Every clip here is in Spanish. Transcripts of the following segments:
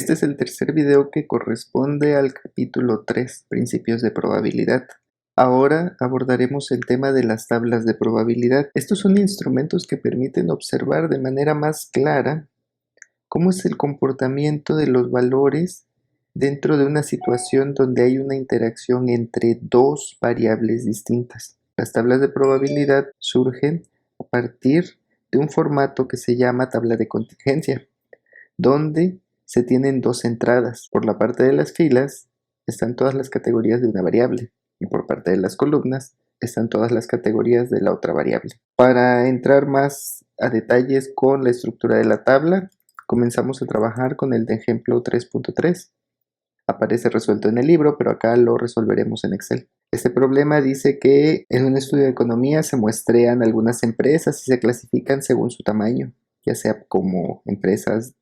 Este es el tercer video que corresponde al capítulo 3, Principios de probabilidad. Ahora abordaremos el tema de las tablas de probabilidad. Estos son instrumentos que permiten observar de manera más clara cómo es el comportamiento de los valores dentro de una situación donde hay una interacción entre dos variables distintas. Las tablas de probabilidad surgen a partir de un formato que se llama tabla de contingencia, donde se tienen dos entradas. Por la parte de las filas están todas las categorías de una variable y por parte de las columnas están todas las categorías de la otra variable. Para entrar más a detalles con la estructura de la tabla, comenzamos a trabajar con el de ejemplo 3.3. Aparece resuelto en el libro, pero acá lo resolveremos en Excel. Este problema dice que en un estudio de economía se muestrean algunas empresas y se clasifican según su tamaño, ya sea como empresas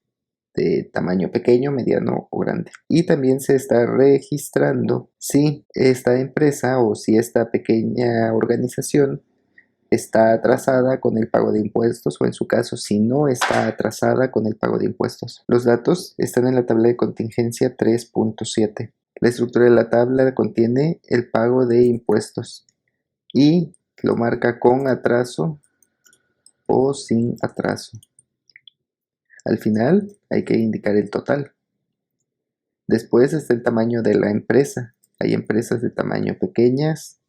de tamaño pequeño, mediano o grande. Y también se está registrando si esta empresa o si esta pequeña organización está atrasada con el pago de impuestos o en su caso si no está atrasada con el pago de impuestos. Los datos están en la tabla de contingencia 3.7. La estructura de la tabla contiene el pago de impuestos y lo marca con atraso o sin atraso. Al final hay que indicar el total. Después está el tamaño de la empresa. Hay empresas de tamaño pequeñas,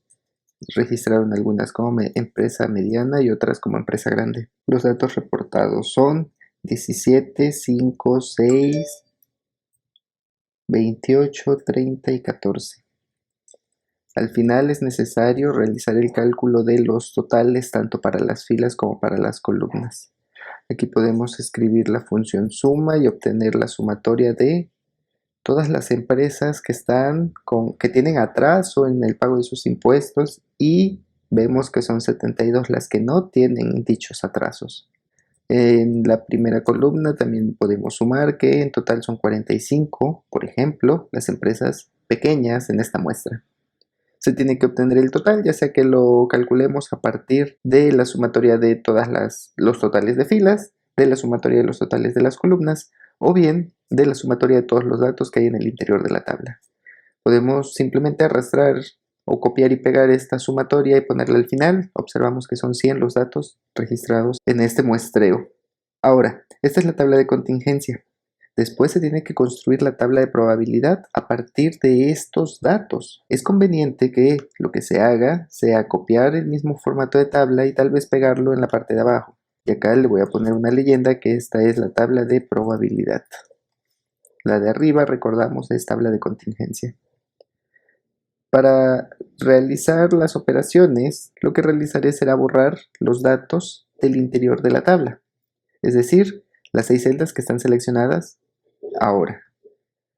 registraron algunas como empresa mediana y otras como empresa grande. Los datos reportados son 17, 5, 6, 28, 30 y 14. Al final es necesario realizar el cálculo de los totales tanto para las filas como para las columnas. Aquí podemos escribir la función suma y obtener la sumatoria de todas las empresas que tienen atraso en el pago de sus impuestos y vemos que son 72 las que no tienen dichos atrasos. En la primera columna también podemos sumar que en total son 45, por ejemplo, las empresas pequeñas en esta muestra. Se tiene que obtener el total, ya sea que lo calculemos a partir de la sumatoria de todos los totales de filas, de la sumatoria de los totales de las columnas, o bien de la sumatoria de todos los datos que hay en el interior de la tabla. Podemos simplemente arrastrar o copiar y pegar esta sumatoria y ponerla al final. Observamos que son 100 los datos registrados en este muestreo. Ahora, esta es la tabla de contingencia. Después se tiene que construir la tabla de probabilidad a partir de estos datos. Es conveniente que lo que se haga sea copiar el mismo formato de tabla y tal vez pegarlo en la parte de abajo. Y acá le voy a poner una leyenda que esta es la tabla de probabilidad. La de arriba, recordamos, es tabla de contingencia. Para realizar las operaciones, lo que realizaré será borrar los datos del interior de la tabla. Es decir, las 6 celdas que están seleccionadas ahora.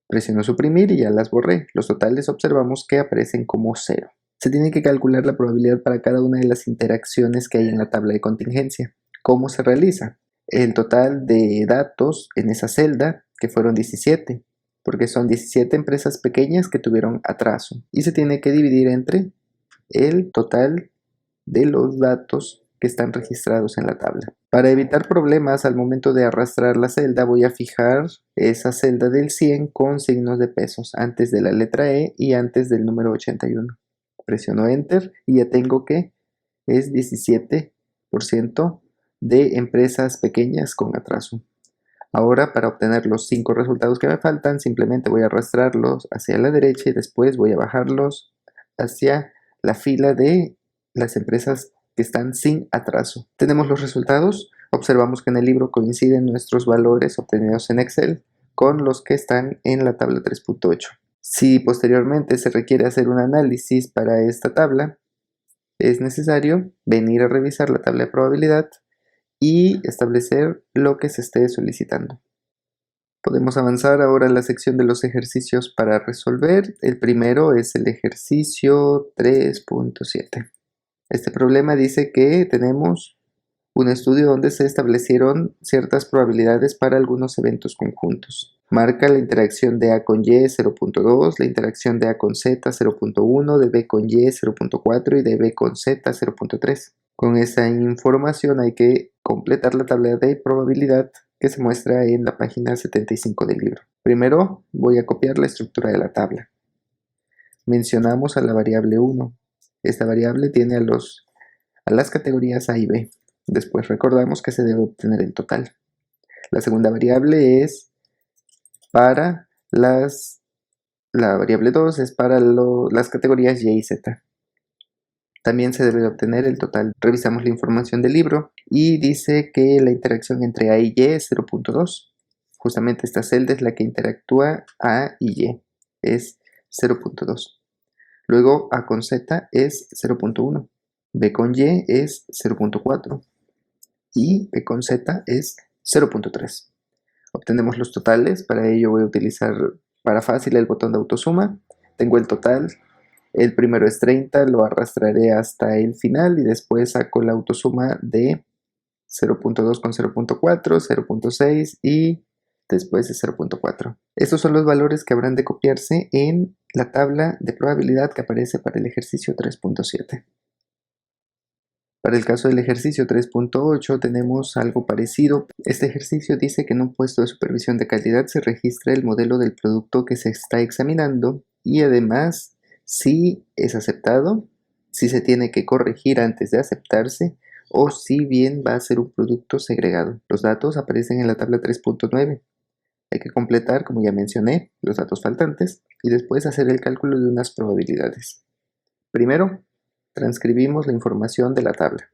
Presiono suprimir y ya las borré. Los totales observamos que aparecen como 0. Se tiene que calcular la probabilidad para cada una de las interacciones que hay en la tabla de contingencia. ¿Cómo se realiza? El total de datos en esa celda, que fueron 17, porque son 17 empresas pequeñas que tuvieron atraso. Y se tiene que dividir entre el total de los datos que están registrados en la tabla. Para evitar problemas al momento de arrastrar la celda, voy a fijar esa celda del 100 con signos de pesos, antes de la letra E y antes del número 81. Presiono Enter y ya tengo que es 17% de empresas pequeñas con atraso. Ahora, para obtener los 5 resultados que me faltan, simplemente voy a arrastrarlos hacia la derecha y después voy a bajarlos hacia la fila de las empresas que están sin atraso. Tenemos los resultados. Observamos que en el libro coinciden nuestros valores obtenidos en Excel con los que están en la tabla 3.8. Si posteriormente se requiere hacer un análisis para esta tabla, es necesario venir a revisar la tabla de probabilidad y establecer lo que se esté solicitando. Podemos avanzar ahora a la sección de los ejercicios para resolver. El primero es el ejercicio 3.7. Este problema dice que tenemos un estudio donde se establecieron ciertas probabilidades para algunos eventos conjuntos. Marca la interacción de A con Y 0.2, la interacción de A con Z 0.1, de B con Y 0.4 y de B con Z 0.3. Con esa información hay que completar la tabla de probabilidad que se muestra en la página 75 del libro. Primero voy a copiar la estructura de la tabla. Mencionamos a la variable 1. Esta variable tiene a las categorías A y B. Después recordamos que se debe obtener el total. La segunda variable es para la variable 2 es para las categorías Y y Z. También se debe obtener el total. Revisamos la información del libro y dice que la interacción entre A y Y es 0.2. Justamente esta celda es la que interactúa A y Y. Es 0.2. Luego A con Z es 0.1. B con Y es 0.4. Y B con Z es 0.3. Obtenemos los totales. Para ello voy a utilizar para fácil el botón de autosuma. Tengo el total. El primero es 30, lo arrastraré hasta el final y después saco la autosuma de 0.2 con 0.4, 0.6 y después de 0.4. Estos son los valores que habrán de copiarse en la tabla de probabilidad que aparece para el ejercicio 3.7. Para el caso del ejercicio 3.8 tenemos algo parecido. Este ejercicio dice que en un puesto de supervisión de calidad se registra el modelo del producto que se está examinando y además si es aceptado, si se tiene que corregir antes de aceptarse o si bien va a ser un producto segregado. Los datos aparecen en la tabla 3.9. Hay que completar, como ya mencioné, los datos faltantes y después hacer el cálculo de unas probabilidades. Primero, transcribimos la información de la tabla.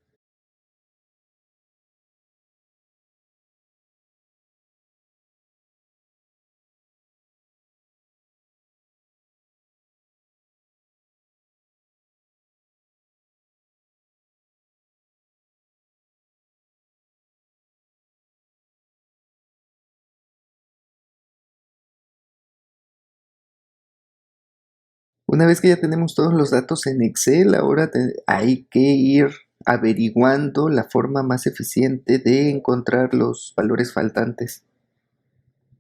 Una vez que ya tenemos todos los datos en Excel, ahora hay que ir averiguando la forma más eficiente de encontrar los valores faltantes.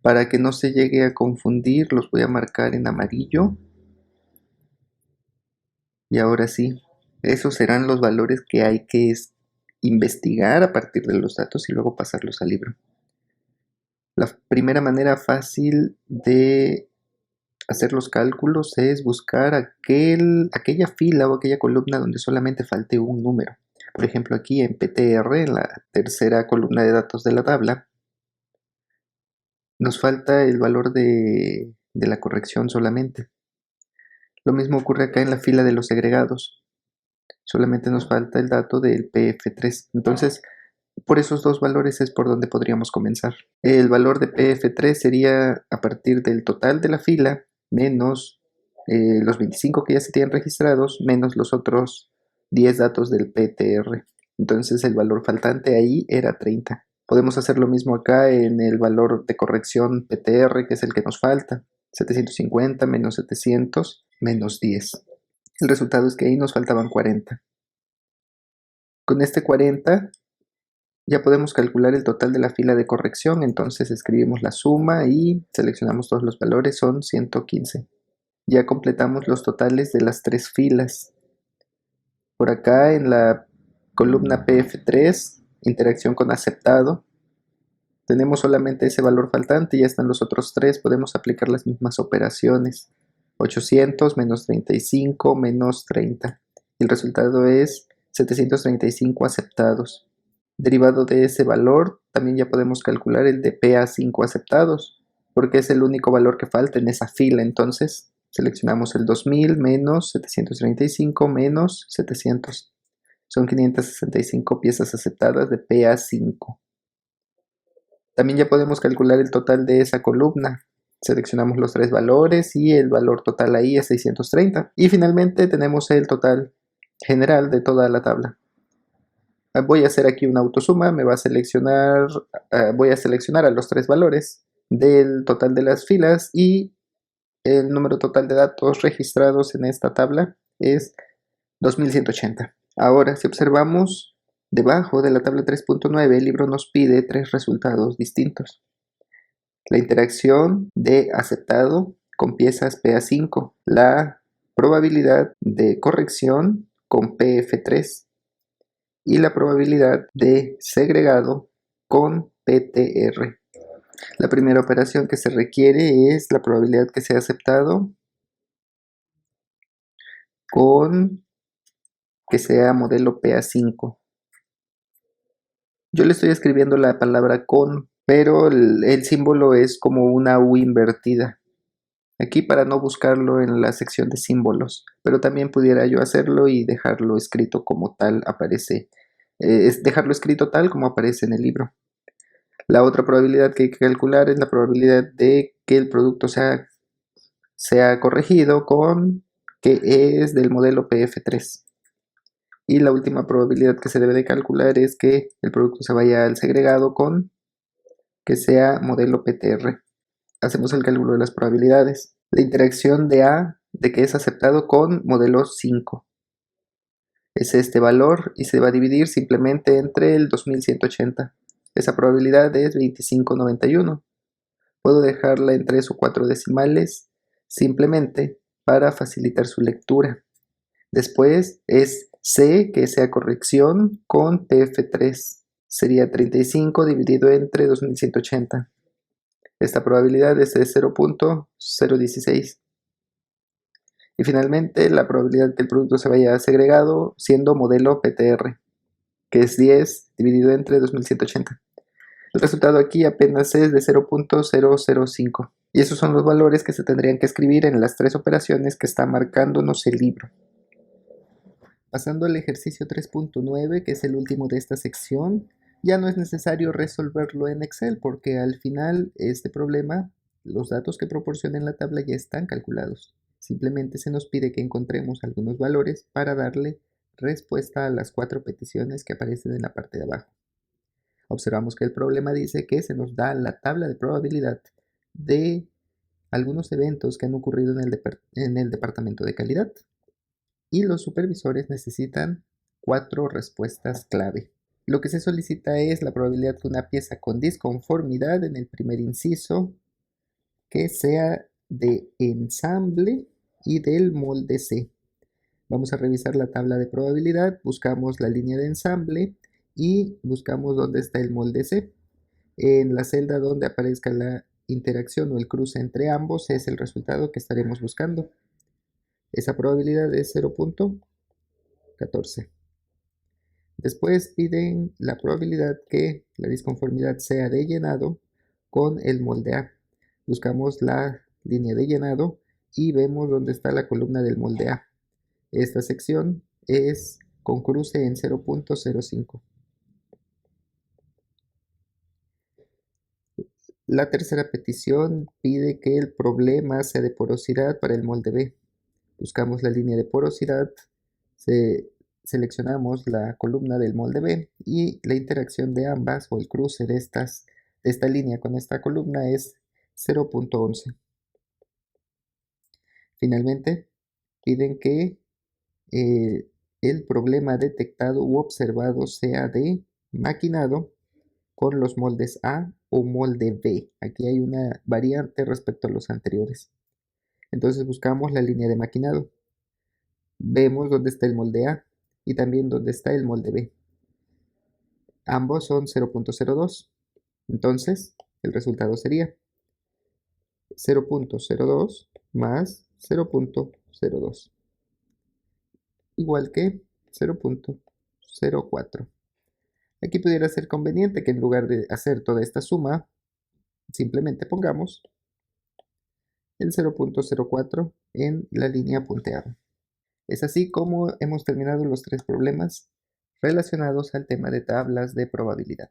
Para que no se llegue a confundir, los voy a marcar en amarillo. Y ahora sí, esos serán los valores que hay que investigar a partir de los datos y luego pasarlos al libro. La primera manera fácil de hacer los cálculos es buscar aquella fila o aquella columna donde solamente falte un número. Por ejemplo, aquí en PTR, en la tercera columna de datos de la tabla, nos falta el valor de la corrección solamente. Lo mismo ocurre acá en la fila de los segregados. Solamente nos falta el dato del PF3. Entonces, por esos dos valores es por donde podríamos comenzar. El valor de PF3 sería a partir del total de la fila menos los 25 que ya se tienen registrados, menos los otros 10 datos del PTR. Entonces el valor faltante ahí era 30. Podemos hacer lo mismo acá en el valor de corrección PTR, que es el que nos falta. 750 menos 700 menos 10. El resultado es que ahí nos faltaban 40. Con este 40 ya podemos calcular el total de la fila de corrección, entonces escribimos la suma y seleccionamos todos los valores, son 115. Ya completamos los totales de las tres filas. Por acá en la columna PF3, interacción con aceptado, tenemos solamente ese valor faltante, ya están los otros tres, podemos aplicar las mismas operaciones. 800 menos 35 menos 30. El resultado es 735 aceptados. Derivado de ese valor, también ya podemos calcular el de PA5 aceptados, porque es el único valor que falta en esa fila. Entonces, seleccionamos el 2000 menos 735 menos 700. Son 565 piezas aceptadas de PA5. También ya podemos calcular el total de esa columna. Seleccionamos los tres valores y el valor total ahí es 630. Y finalmente tenemos el total general de toda la tabla. Voy a hacer aquí una autosuma, me va a seleccionar, voy a seleccionar a los tres valores del total de las filas y el número total de datos registrados en esta tabla es 2180. Ahora, si observamos debajo de la tabla 3.9, el libro nos pide tres resultados distintos. La interacción de aceptado con piezas PA5, la probabilidad de corrección con PF3 y la probabilidad de segregado con PTR. La primera operación que se requiere es la probabilidad que sea aceptado con que sea modelo PA5. Yo le estoy escribiendo la palabra con, pero el símbolo es como una U invertida. Aquí para no buscarlo en la sección de símbolos, pero también pudiera yo hacerlo y dejarlo escrito como tal aparece, es dejarlo escrito tal como aparece en el libro. La otra probabilidad que hay que calcular es la probabilidad de que el producto sea corregido con que es del modelo PF3. Y la última probabilidad que se debe de calcular es que el producto se vaya al segregado con que sea modelo PTR. Hacemos el cálculo de las probabilidades. La interacción de A de que es aceptado con modelo 5 es este valor y se va a dividir simplemente entre el 2180. Esa probabilidad es 2591. Puedo dejarla en 3 o 4 decimales simplemente para facilitar su lectura. Después es C, que sea corrección, con PF3. Sería 35 dividido entre 2180. Esta probabilidad es de 0.016. Y finalmente la probabilidad que el producto se vaya segregado siendo modelo PTR, que es 10 dividido entre 2180. El resultado aquí apenas es de 0.005. Y esos son los valores que se tendrían que escribir en las tres operaciones que está marcándonos el libro. Pasando al ejercicio 3.9, que es el último de esta sección, ya no es necesario resolverlo en Excel porque al final este problema, los datos que proporciona en la tabla ya están calculados. Simplemente se nos pide que encontremos algunos valores para darle respuesta a las 4 peticiones que aparecen en la parte de abajo. Observamos que el problema dice que se nos da la tabla de probabilidad de algunos eventos que han ocurrido en el departamento de calidad y los supervisores necesitan 4 respuestas clave. Lo que se solicita es la probabilidad que una pieza con disconformidad en el primer inciso que sea de ensamble y del molde C. Vamos a revisar la tabla de probabilidad, buscamos la línea de ensamble y buscamos dónde está el molde C. En la celda donde aparezca la interacción o el cruce entre ambos es el resultado que estaremos buscando. Esa probabilidad es 0.14. Después piden la probabilidad que la disconformidad sea de llenado con el molde A. Buscamos la línea de llenado y vemos dónde está la columna del molde A. Esta sección es con cruce en 0.05. La tercera petición pide que el problema sea de porosidad para el molde B. Buscamos la línea de porosidad, seleccionamos la columna del molde B y la interacción de ambas o el cruce de esta línea con esta columna es 0.11. Finalmente, piden que el problema detectado u observado sea de maquinado con los moldes A o molde B. Aquí hay una variante respecto a los anteriores. Entonces buscamos la línea de maquinado. Vemos dónde está el molde A y también dónde está el molde B. Ambos son 0.02. Entonces, el resultado sería 0.02 más 0.02, igual que 0.04. Aquí pudiera ser conveniente que en lugar de hacer toda esta suma, simplemente pongamos el 0.04 en la línea punteada. Es así como hemos terminado los 3 problemas relacionados al tema de tablas de probabilidad.